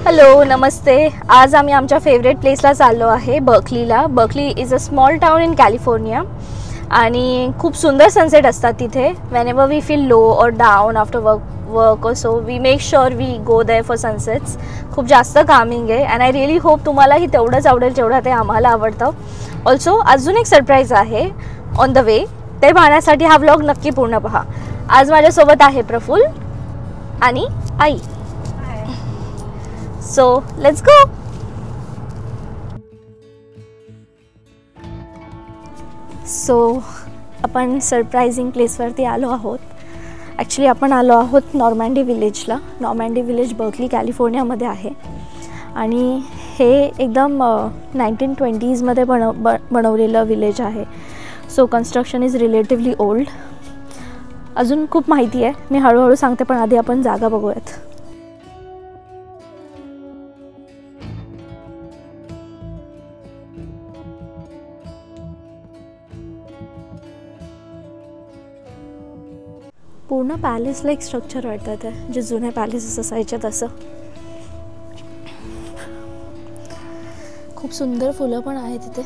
Hello नमस्ते. आज आम्ही आमच्या फेवरेट प्लेसला चाललो आहे, बर्कलीला. Berkeley is a small town in California आणि खूप सुंदर सनसेट असतात तिथे. Whenever we feel low or down after work so we make sure we go there for sunsets. खूप जास्त कामिंग आहे अँड आय रिअली होप तुम्हालाही तेवढंच आवडेल जेवढं ते आम्हाला आवडतं. ऑल्सो अजून एक सरप्राईज आहे ऑन द वे, ते पाहण्यासाठी हा व्लॉग नक्की पूर्ण पहा. आज माझ्यासोबत आहे प्रफुल्ल आणि आई. So let's go. So आपण सरप्राइजिंग प्लेसवरती आलो आहोत. ॲक्च्युली आपण आलो आहोत नॉर्मँडी विलेजला. नॉर्मँडी विलेज बर्कली कॅलिफोर्नियामध्ये आहे आणि हे एकदम 1920मध्ये बनवलेलं विलेज आहे. So construction is relatively old. अजून खूप माहिती आहे, मी हळूहळू सांगते, पण आधी आपण जागा बघूयात. पूर्ण पॅलेस लाईक स्ट्रक्चर वाटतं ते, जे जुने पॅलेसेस असायचे तसं. खूप सुंदर फुलं पण आहेत तिथे.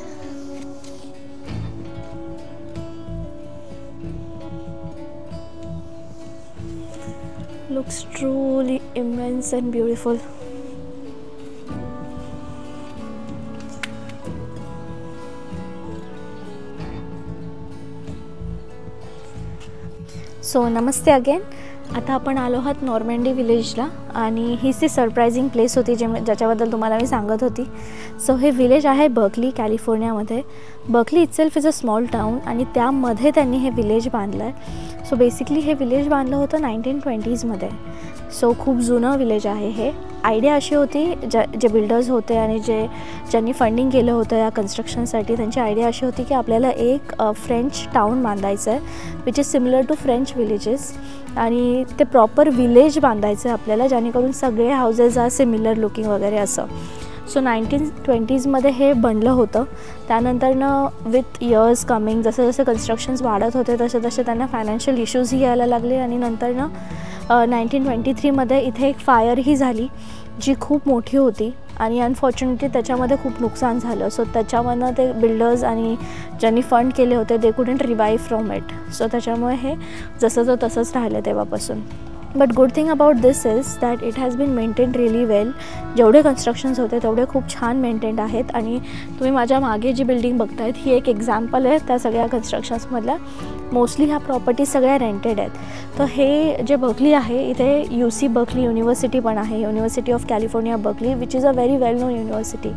Looks truly immense and beautiful. So Namaste again. आता आपण आलो आहोत नॉर्मँडी विलेजला आणि हीच ती सरप्रायझिंग प्लेस होती ज्याच्याबद्दल तुम्हाला मी सांगत होती. सो हे विलेज आहे बर्कली कॅलिफोर्नियामध्ये. Berkeley itself is a small town आणि त्यामध्ये त्यांनी हे विलेज बांधलं आहे. सो बेसिकली हे विलेज बांधलं होतं 1920मध्ये. सो खूप जुनं विलेज आहे हे. आयडिया अशी होती, जे बिल्डर्स होते आणि ज्यांनी फंडिंग केलं होतं या कन्स्ट्रक्शनसाठी, त्यांची आयडिया अशी होती की आपल्याला एक फ्रेंच टाऊन बांधायचं आहे which is similar to French villages, आणि ते प्रॉपर विलेज बांधायचं आहे आपल्याला, जेणेकरून सगळे हाऊसेस आर सिमिलर लुकिंग वगैरे असं. सो 1920मध्ये हे बनलं होतं. त्यानंतरनं विथ इयर्स कमिंग, जसं जसं कन्स्ट्रक्शन्स वाढत होते तसे तसे त्यांना फायनान्शियल इश्यूजही यायला लागले आणि नंतरनं 1923मध्ये इथे एक फायरही झाली जी खूप मोठी होती आणि अनफॉर्च्युनेटली त्याच्यामध्ये खूप नुकसान झालं. सो त्याच्यामधनं ते बिल्डर्स आणि ज्यांनी फंड केले होते they couldn't revive from it. So त्याच्यामुळे हे जसंचं तसंच राहिलं तेव्हापासून. But good thing about this is that it has been maintained really well. जेवढे कन्स्ट्रक्शन्स होते तेवढे खूप छान मेंटेन्ड आहेत आणि तुम्ही माझ्या मागे जी बिल्डिंग बघतायत ही एक एक्झाम्पल आहे त्या सगळ्या कन्स्ट्रक्शन्समधल्या. मोस्टली ह्या प्रॉपर्टीज सगळ्या रेंटेड आहेत. तर हे जे बर्कली आहे इथे UC बर्कली युनिव्हर्सिटी पण आहे, university of California Berkeley, which is a very well non university.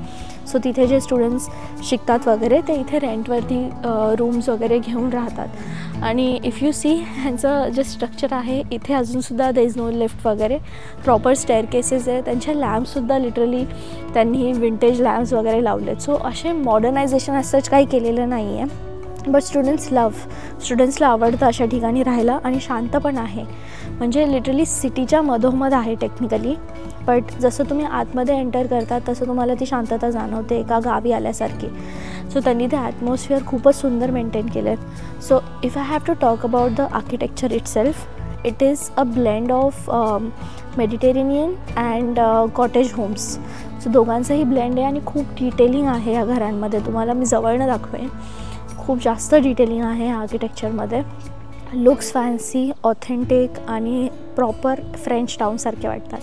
So तिथे जे स्टुडंट्स शिकतात वगैरे ते इथे रेंटवरती रूम्स वगैरे घेऊन राहतात. आणि इफ यू सी ह्यांचं जे स्ट्रक्चर आहे इथे अजूनसुद्धा देर इज नो लिफ्ट वगैरे, प्रॉपर स्टेअरकेसेस आहे. त्यांच्या लॅम्पसुद्धा लिटरली त्यांनी विंटेज लॅम्प्स वगैरे लावलेत. सो असे मॉडर्नायझेशन असंच काही केलेलं नाही आहे. बट स्टुडंट्सला आवडतं अशा ठिकाणी राहायला आणि शांत पण आहे. म्हणजे लिटरली सिटीच्या मधोमध आहे टेक्निकली, बट जसं तुम्ही आतमध्ये एंटर करतात तसं तुम्हाला ती शांतता जाणवते, एका गावी आल्यासारखी. सो त्यांनी ते ॲटमॉस्फिअर खूपच सुंदर मेंटेन केलं आहे. So if I have to talk about the architecture itself, it is a blend of Mediterranean and cottage homes. So दोघांचंही ब्लेंड आहे आणि खूप डिटेलिंग आहे या घरांमध्ये. तुम्हाला मी जवळनं दाखवेन, खूप जास्त डिटेलिंग आहे आर्किटेक्चरमध्ये. लुक्स फॅन्सी, ऑथेंटिक आणि प्रॉपर फ्रेंच टाऊनसारखे वाटतात.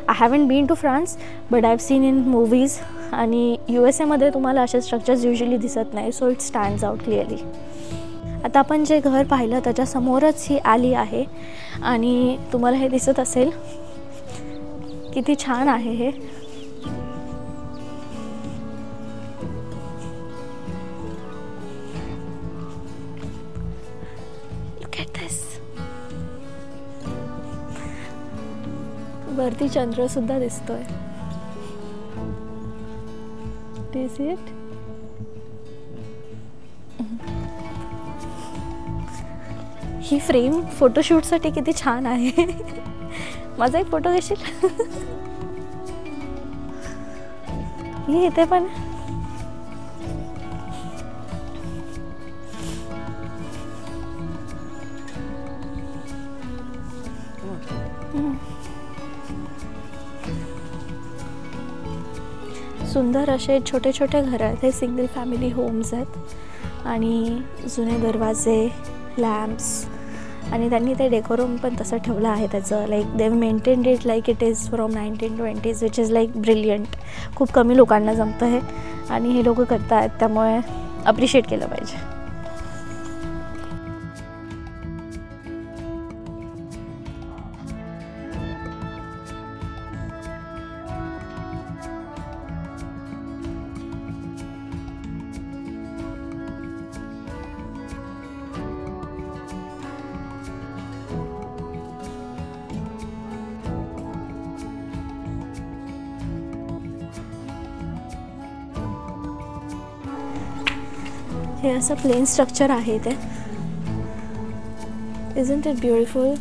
I haven't been to France but I have seen in movies, आणि USA तुम्हाला असे स्ट्रक्चर्स युजली दिसत नाही. So it stands out clearly. आता आपण जे घर पाहिलं त्याच्यासमोरच ही ॲली आहे आणि तुम्हाला हे दिसत असेल किती छान आहे हे. वरती चंद्र सुद्धा दिसतोय. Do you see it? ही फ्रेम फोटोशूटसाठी किती छान आहे. माझा एक फोटो घेशील? ही इथे पण सुंदर असे छोटे छोटे घरं आहेत, हे सिंगल फॅमिली होम्स आहेत आणि जुने दरवाजे, लॅम्प्स आणि त्यांनी ते डेकोरम पण तसं ठेवलं आहे त्याचं. Like they maintained it like it is from 1920s which is like brilliant. खूप कमी लोकांना जमतं हे आणि हे लोक करत आहेत, त्यामुळे अप्रिशिएट केलं पाहिजे. हे असं प्लेन स्ट्रक्चर आहे ते. Isn't it beautiful?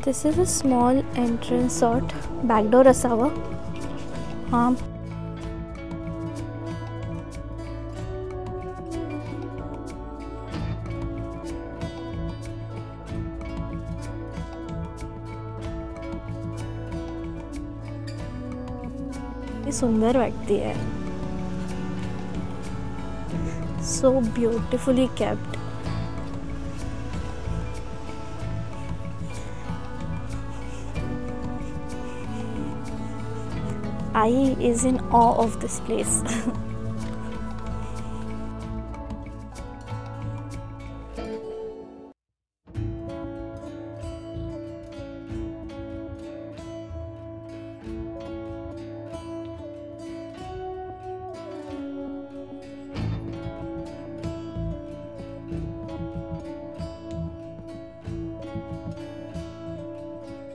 This is a small entrance sort. Backdoor असावं. हां, सुंदर वाटते आहे. So beautifully kept. I is in awe of this place.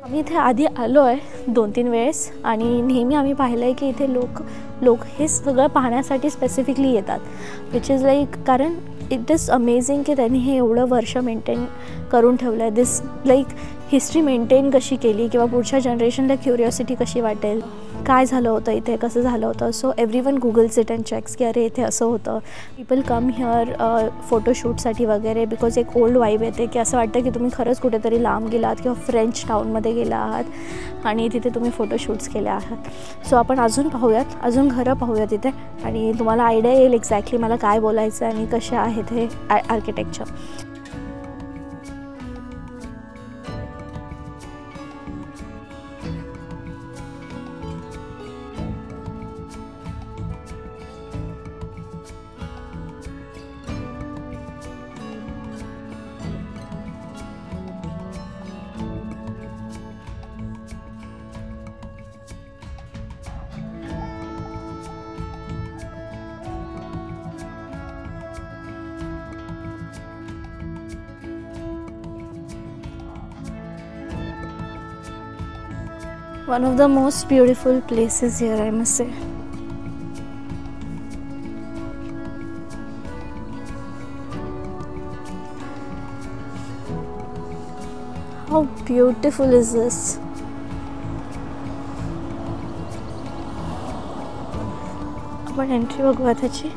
आम्ही इथे आधी आलो आहे 2-3 वेळेस आणि नेहमी आम्ही पाहिलं आहे की इथे लोक हे सगळं पाहण्यासाठी स्पेसिफिकली येतात, विच इज लाईक, कारण इट इज अमेझिंग की त्यांनी हे एवढं वर्ष मेंटेन करून ठेवलं आहे. दिस लाईक हिस्ट्री मेंटेन कशी केली किंवा पुढच्या जनरेशनला क्युरिओसिटी कशी वाटेल, काय झालं होतं इथे, कसं झालं होतं. So everyone googles it and checks की अरे इथे असं होतं. पीपल कम हिअर फोटोशूटसाठी वगैरे, बिकॉज एक ओल्ड वाईब येते की असं वाटतं की तुम्ही खरंच कुठेतरी लांब गेलात किंवा फ्रेंच टाऊनमध्ये गेला आहात आणि तिथे तुम्ही फोटोशूट्स केले आहात. सो आपण अजून पाहूयात, अजून घरं पाहूयात इथे आणि तुम्हाला आयडिया येईल एक्झॅक्टली मला काय बोलायचं आणि कसे आहेत हे architecture. One of the most beautiful places here, I must say. How beautiful is this? आपण एंट्री बघूया त्याची.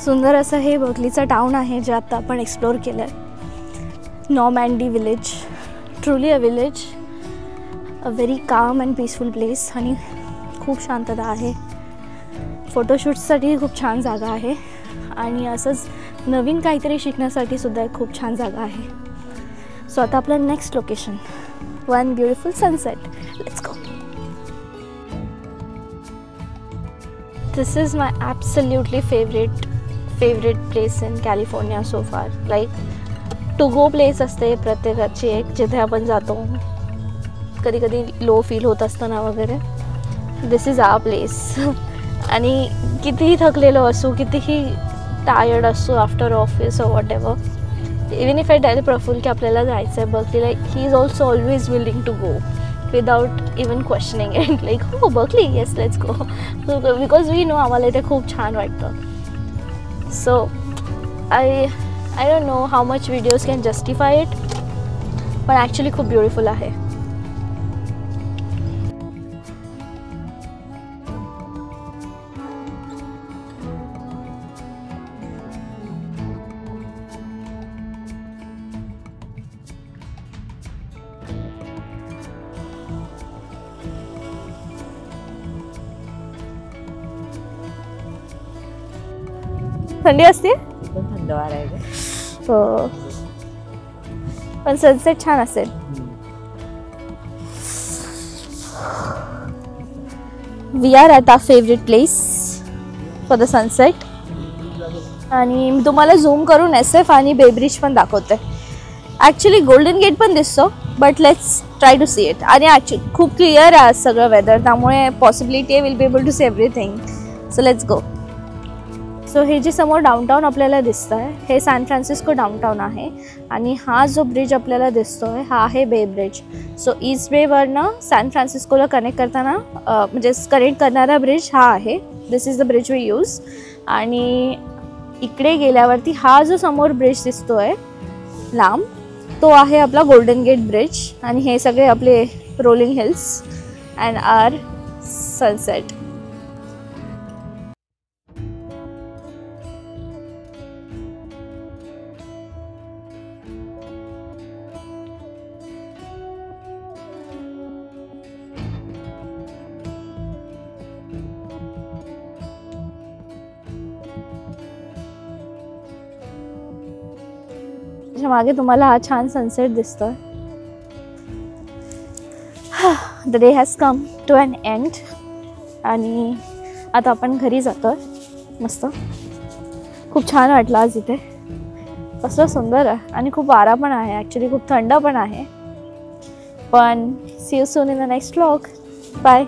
सुंदर असं हे बर्कलीचं टाउन आहे जे आता आपण एक्सप्लोर केलं आहे. Normandy village truly a village, a very calm and peaceful place. आणि खूप शांतता आहे. फोटोशूट्ससाठी खूप छान जागा आहे आणि असंच नवीन काहीतरी शिकण्यासाठी सुद्धा एक खूप छान जागा आहे. सो आता आपलं next location, one beautiful sunset. Let's go. This is my absolutely favourite place in California so फार. लाईक टू गो प्लेस असते प्रत्येकाची एक, जिथे आपण जातो कधी कधी लो फील होत असताना वगैरे. This is our place. आणि कितीही थकलेलो असू, कितीही टायर्ड असू after office or what, even if I tell Praful की आपल्याला जायचं आहे बर्कलीला, he is also always willing to go without even questioning it. Like हो Berkeley, yes let's go, because we know आम्हाला इथे खूप छान वाटतं. So I don't know how much videos can justify it, पण ॲक्च्युली खूप ब्युटिफुल आहे. थंडी असते, थंड वारा आहे. हो, पण सनसेट छान असेल. We are at our favourite place for the sunset. आणि मी तुम्हाला झूम करून SF आणि बे ब्रिज पण दाखवते. ॲक्च्युली गोल्डन गेट पण दिसतो, but let's try to see it. आणि ॲक्च्युली खूप क्लिअर आहे आज सगळं वेदर, त्यामुळे possibility will be able to see everything. So let's go. So हे जे समोर डाऊनटाऊन आपल्याला दिसतं आहे, हे सॅन फ्रान्सिस्को डाऊनटाऊन आहे. आणि हा जो ब्रिज आपल्याला दिसतो आहे हा आहे बे ब्रिज. सो ईस्ट बेवरनं सॅन फ्रान्सिस्कोला कनेक्ट करताना म्हणजे कनेक्ट करणारा ब्रिज हा आहे. This is the bridge we use. आणि इकडे गेल्यावरती हा जो समोर ब्रिज दिसतो आहे लांब, तो आहे आपला गोल्डन गेट ब्रिज. आणि हे सगळे आपले rolling hills and our sunset. मागे तुम्हाला हा छान सनसेट दिसतोय. The day has come to an end. आणि आता आपण घरी जातोय. मस्त खूप छान वाटलं आज इथे. कसं सुंदर आहे आणि खूप वारा पण आहे. ॲक्च्युली खूप थंड पण आहे. पण see you soon in the next vlog. Bye.